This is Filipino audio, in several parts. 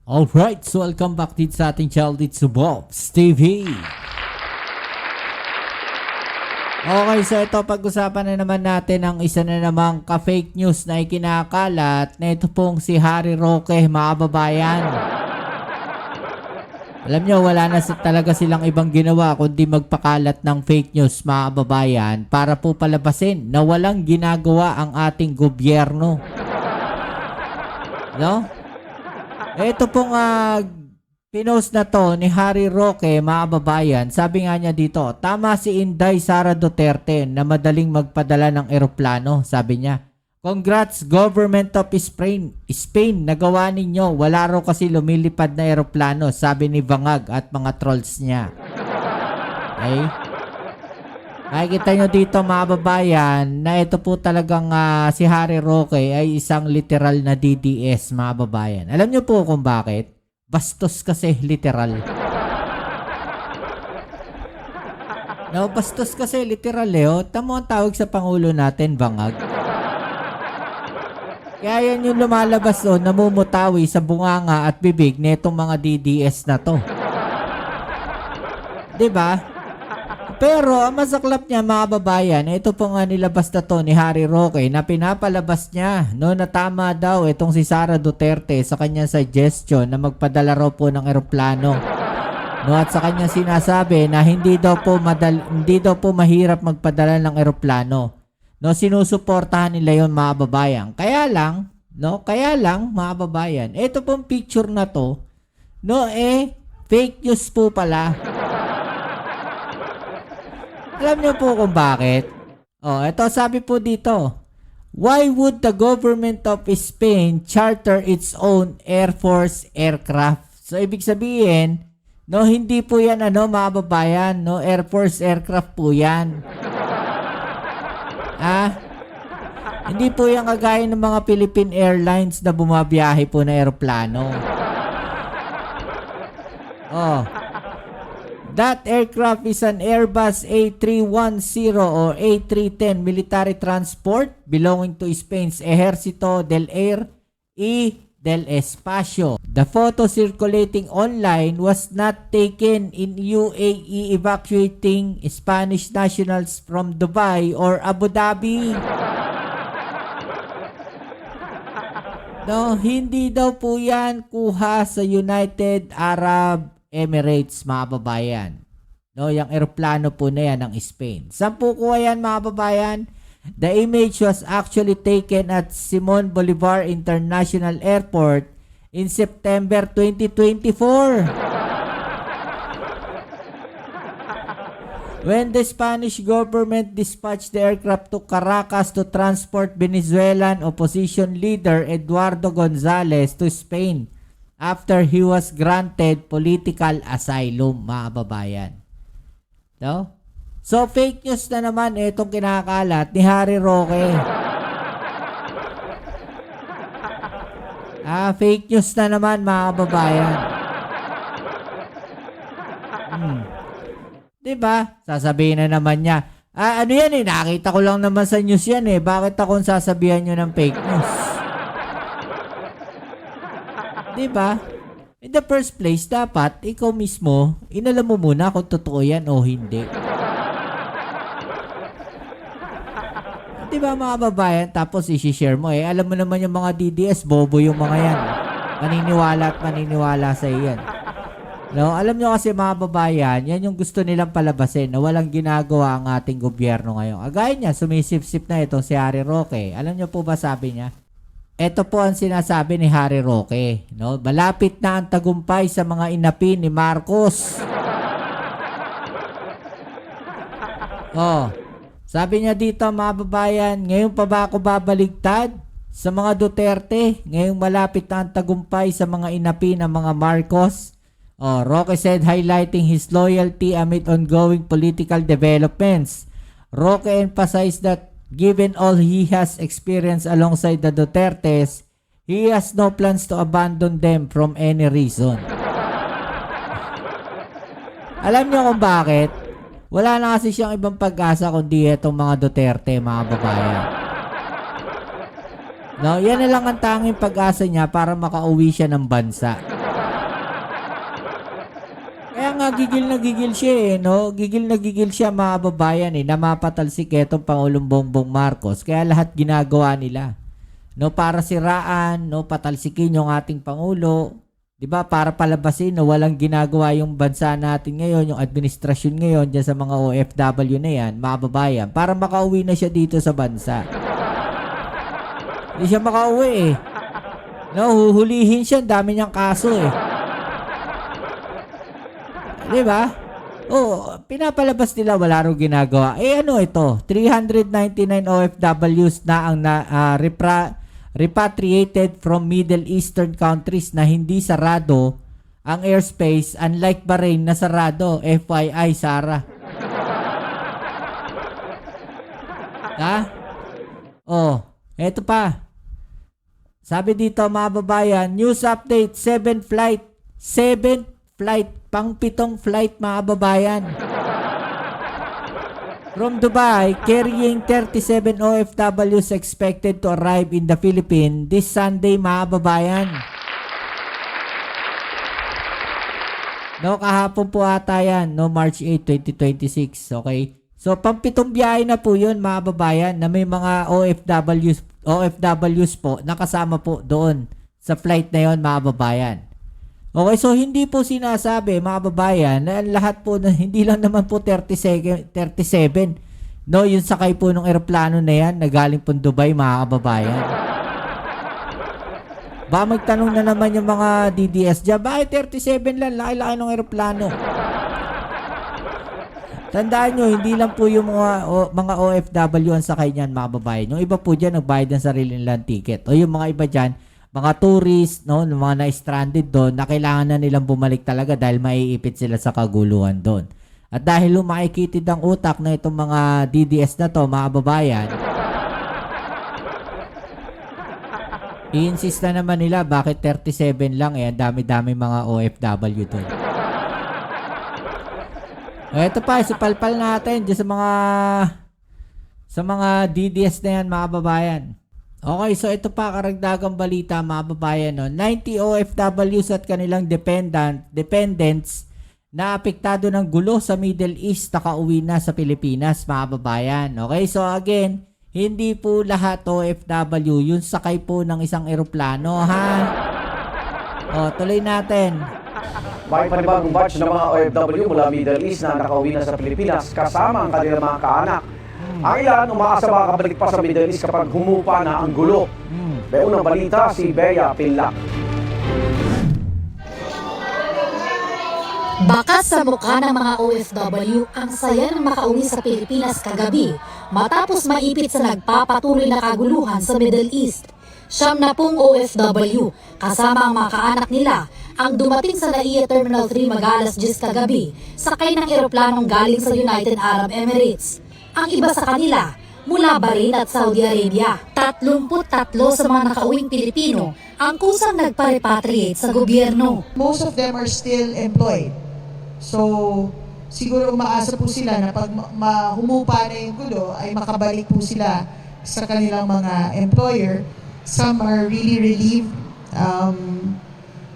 Alright, so welcome back dito sa ating channel dito sa Bob's TV. Okay, so ito pag-usapan na naman natin ang isa na namang ka-fake news na ikinakalat na ito pong si Harry Roque, mga kababayan. Alam nyo, wala na talaga silang ibang ginawa kundi magpakalat ng fake news, mga kababayan, para po palabasin na walang ginagawa ang ating gobyerno. No? Ito pong pinost na to ni Harry Roque, mga kababayan. Sabi nga niya dito, tama si Inday Sara Duterte na madaling magpadala ng eroplano. Sabi niya, congrats government of Spain, nagawa ninyo. Wala raw kasi lumilipad na eroplano, sabi ni Bangag at mga trolls niya. Okay? Makikita nyo dito, mga kababayan, na ito po talagang si Harry Roque ay isang literal na DDS, mga kababayan. Alam nyo po kung bakit? Bastos kasi, literal. No, bastos kasi, literal oh. Tamo ang tawag sa Pangulo natin, Bangag. Kaya yan yung lumalabas namumutawi sa bunganga at bibig nitong mga DDS na to. Diba? Pero ang masaklap niya, mga kababayan, ito po nga nilabas na to ni Harry Roque na pinapalabas niya na tama daw itong si Sara Duterte sa kanyang suggestion na magpadala raw po ng eroplano. At sa kanyang sinasabi na hindi daw po mahirap magpadala ng eroplano. Sinusuportahan nila yon, mga kababayan. Kaya lang, mga kababayan, ito pong picture na to, fake news po pala. Alam niyo po kung bakit? Ito sabi po dito. Why would the government of Spain charter its own Air Force aircraft? So, ibig sabihin, hindi po yan, mga babayan, Air Force aircraft po yan. Hindi po yan kagaya ng mga Philippine Airlines na bumabiyahe po na aeroplano. That aircraft is an Airbus A310 or A310 military transport belonging to Spain's Ejército del Aire y del Espacio. The photo circulating online was not taken in UAE evacuating Spanish nationals from Dubai or Abu Dhabi. Hindi daw po yan kuha sa United Arab Emirates, mga babayan. Yung eroplano po na yan ng Spain. Saan po kuha yan, mga babayan? The image was actually taken at Simon Bolivar International Airport in September 2024. When the Spanish government dispatched the aircraft to Caracas to transport Venezuelan opposition leader Eduardo Gonzalez to Spain after he was granted political asylum, mga kababayan. So, fake news na naman itong kinakalat ni Harry Roque. Fake news na naman, mga kababayan. Diba? Sasabihin na naman niya, ano yan nakita ko lang naman sa news yan bakit akong sasabihan nyo ng fake news? Diba? In the first place, dapat ikaw mismo, inalam mo muna kung totoo yan o hindi. Diba, mga babayan? Tapos isi-share mo alam mo naman yung mga DDS, bobo yung mga yan. Maniniwala at maniniwala sa iyan. Alam nyo kasi, mga babayan, yan yung gusto nilang palabasin na walang ginagawa ang ating gobyerno ngayon. Agaya niya, sumisip-sip na itong si Harry Roque. Alam nyo po ba sabi niya? Ito po ang sinasabi ni Harry Roque. Malapit na ang tagumpay sa mga inapi ni Marcos. Sabi niya dito, mga babayan, ngayon pa ba ako babaligtad sa mga Duterte? Ngayong malapit na ang tagumpay sa mga inapi ng mga Marcos? Roque said, highlighting his loyalty amid ongoing political developments. Roque emphasized that given all he has experienced alongside the Dutertes, he has no plans to abandon them from any reason. Alam niyo kung bakit? Wala na kasi siyang ibang pag-asa kundi itong mga Duterte, mga babayan. Yan na lang ang tanging pag-asa niya para makauwi siya ng bansa. nga, gigil na gigil siya eh, no? Gigil na gigil siya mga kababayan eh, na mapatalsik etong Pangulong Bongbong Marcos. Kaya lahat ginagawa nila. No, para siraan, no, patalsikin yung ating Pangulo. 'Di ba? Para palabasin no, walang ginagawa yung bansa natin ngayon, yung administrasyon ngayon diyan sa mga OFW na 'yan, mga kababayan, para makauwi na siya dito sa bansa. Hindi siya makauwi eh. No, huhulihin siya, dami niyang kaso eh. 'Di ba? Oh, pinapalabas nila wala raw ginagawa. Eh ano ito? 399 OFWs na ang repatriated from Middle Eastern countries na hindi sarado ang airspace, unlike Bahrain na sarado. FYI, Sarah. Ha? Oh, eto pa. Sabi dito mga babayan, news update, 7th flight, pang 7 flight mga babayan. From Dubai, carrying 37 OFWs expected to arrive in the Philippines this Sunday mga babayan. No, kahapon po ata yan, no, March 8, 2026, okay? So, pang 7 biyahe na po yun mga babayan na may mga OFWs po nakasama po doon sa flight na yon mga babayan. Okay, so hindi po sinasabi mga babayan na lahat po na hindi lang naman po 37 no, yung sakay po ng eroplano na yan na galing po Dubai mga kababayan. Ba magtanong na naman yung mga DDS dyan, bakit 37 lang, laki-laki ng eroplano? Tandaan nyo, hindi lang po yung mga OFW ang sakay niyan mga babayan. Yung iba po dyan nagbayad ng sarili nilang ticket. O yung mga iba dyan, mga tourist, no, mga na-stranded doon, na kailangan na nilang bumalik talaga dahil maiipit sila sa kaguluhan doon. At dahil lumakikitid ang utak na itong mga DDS na to, mga babayan, i-insist na naman nila bakit 37 lang eh, ang dami-dami mga OFW doon. Ito pa, supalpal natin dyan sa mga DDS na yan mga babayan. Okay, so ito pa karagdagang balita mga babayan, no? 90 OFWs at kanilang dependents na apektado ng gulo sa Middle East nakauwi na sa Pilipinas mga babayan. Okay, so again, hindi po lahat OFW yung sakay po ng isang eroplano, ha? O, tuloy natin. May panibagong batch ng mga OFW mula Middle East na nakauwi na sa Pilipinas kasama ang kanilang mga kaanak. Ang ilan umaasa makakabalik pa sa Middle East kapag humupa na ang gulo. May unang balita si Bea Pinlac. Bakas sa mukha ng mga OFW ang saya ng makauwi sa Pilipinas kagabi matapos maipit sa nagpapatuloy na kaguluhan sa Middle East. 70 OFW kasama ang mga kaanak nila ang dumating sa NAIA Terminal 3 mag-alas 10 kagabi sakay ng eroplanong galing sa United Arab Emirates. Ang iba sa kanila mula Bahrain at Saudi Arabia. 33 sa mga nakauwing Pilipino ang kusang nagpa-repatriate sa gobyerno. Most of them are still employed. So, siguro umaasa po sila na pag humupa na yung gulo ay makabalik po sila sa kanilang mga employer. Some are really relieved.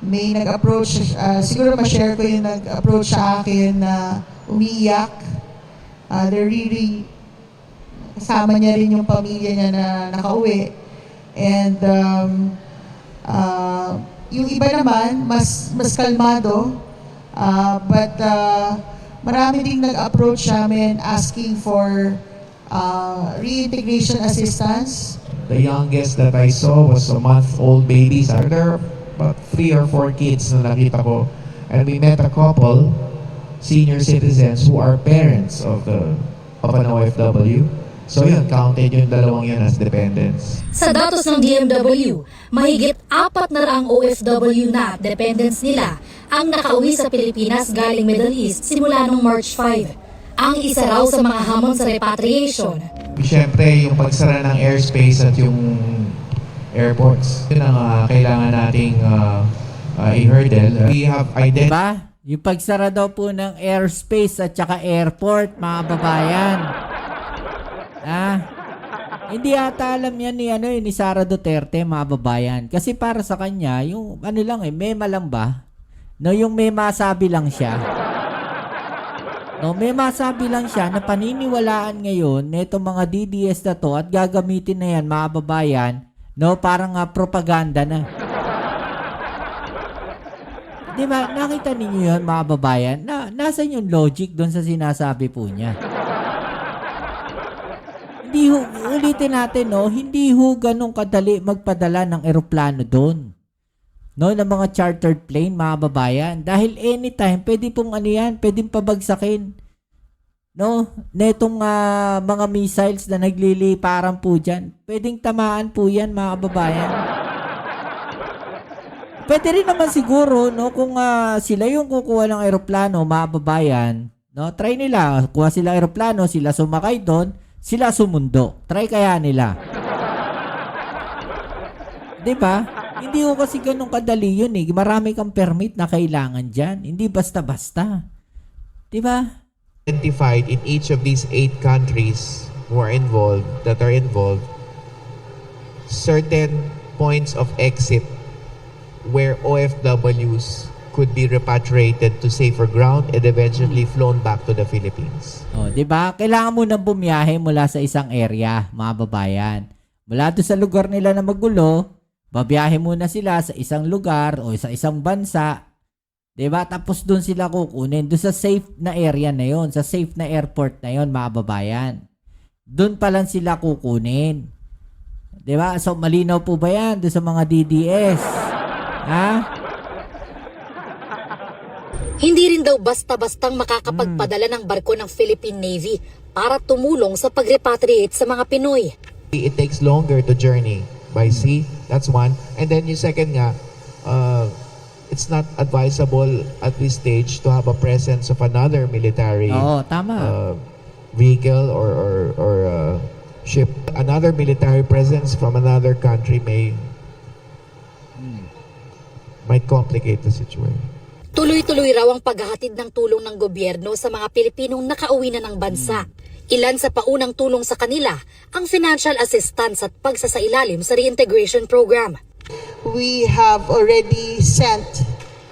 May nag-approach, siguro ma-share ko yung nag-approach sa akin na umiiyak. They're really, kasama niya rin yung pamilya niya na nakauwi. And yung iba naman, mas kalmado. But marami ding nag-approach sa amin asking for reintegration assistance. The youngest that I saw was a month-old baby. There are about 3 or 4 kids na nakita ko. And we met a couple, senior citizens who are parents of an OFW. So yun, counted yung dalawang yun as dependents. Sa datos ng DMW, mahigit 400 OFW na at dependents nila ang nakauwi sa Pilipinas galing Middle East simula noong March 5. Ang isa raw sa mga hamon sa repatriation. Siyempre, yung pagsara ng airspace at yung airports, yun ang kailangan nating i-hurdle. We have identified... Diba? Yung pagsara daw po ng airspace at saka airport, mga babayan. Hindi ata alam yan ni Sara Duterte, mga babayan. Kasi para sa kanya, yung ano lang mema lang ba? No, yung may masabi lang siya. No, may masabi lang siya na paniniwalaan ngayon nitong mga DDS na to at gagamitin na yan mga kababayan, no, parang propaganda na. Di ba? Nakita ninyo yun mga kababayan? Nasaan yung logic doon sa sinasabi po niya? Hindi ho, ulitin natin, no, hindi ho ganun kadali magpadala ng eroplano doon. No, ng mga chartered plane, mga babayan. Dahil anytime, pwede pong ano yan, pwedeng pabagsakin. No, netong mga missiles na nagliliparan po dyan, pwedeng tamaan po yan, mga babayan. Pwede rin naman siguro, no, kung sila yung kukuha ng eroplano, mga babayan, no, try nila, kuha sila eroplano, sila sumakay doon, sila sumundo. Try kaya nila. 'Di ba? Hindi ko kasi ganun kadali yun eh. Marami kang permit na kailangan dyan. Hindi basta-basta. 'Di ba? Identified in each of these 8 countries who are involved, certain points of exit where OFWs could be repatriated to safer ground and eventually flown back to the Philippines. Oh, 'di ba? Kailangan mo nang bumiyahe mula sa isang area, mga babayan. Mula doon sa lugar nila na magulo, babiyahe muna sila sa isang lugar o sa isang bansa. 'Di ba? Tapos doon sila kukunin doon sa safe na area na 'yon, sa safe na airport na 'yon, mga babayan. Doon pa lang sila kukunin. 'Di ba? So malinaw po ba 'yan doon sa mga DDS? Ha? Hindi rin daw basta-bastang makakapagpadala ng barko ng Philippine Navy para tumulong sa pag-repatriate sa mga Pinoy. It takes longer to journey by sea. That's one. And then yung second nga, it's not advisable at this stage to have a presence of another military Oo, tama. vehicle or ship. Another military presence from another country might complicate the situation. Tuloy-tuloy raw ang paghahatid ng tulong ng gobyerno sa mga Pilipinong nakauwi na ng bansa. Ilan sa paunang tulong sa kanila ang financial assistance at pagsasailalim sa reintegration program. We have already sent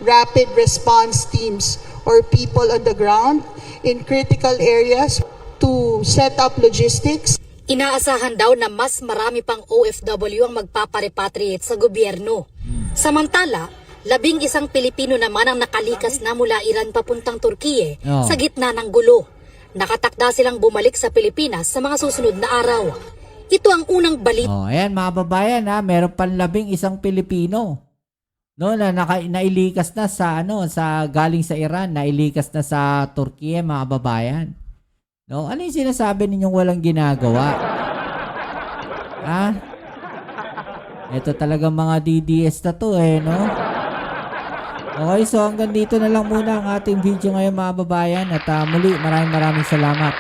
rapid response teams or people on the ground in critical areas to set up logistics. Inaasahan daw na mas marami pang OFW ang magpaparepatriate sa gobyerno. Samantala, 11 Pilipino naman ang nakalikas na mula Iran papuntang Turkiye sa gitna ng gulo. Nakatakda silang bumalik sa Pilipinas sa mga susunod na araw. Ito ang unang balita. Oh, ayan mga babayan ha, meron pang 11 Pilipino. No, na nailikas na sa sa galing sa Iran, nailikas na sa Turkiye, mga babayan. No, ano yung sinasabi ninyong walang ginagawa? Ha? Ito talagang mga DDS na to no? Okay, so hanggang dito na lang muna ang ating video ngayon mga babayan at muli maraming salamat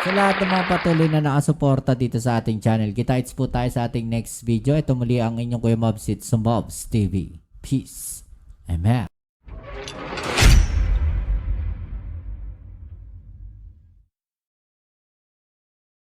sa lahat ng mga patuloy na nakasuporta dito sa ating channel. Kita-its po tayo sa ating next video. Ito muli ang inyong Kuya Mobs, it's Mobs TV. Peace. Amen.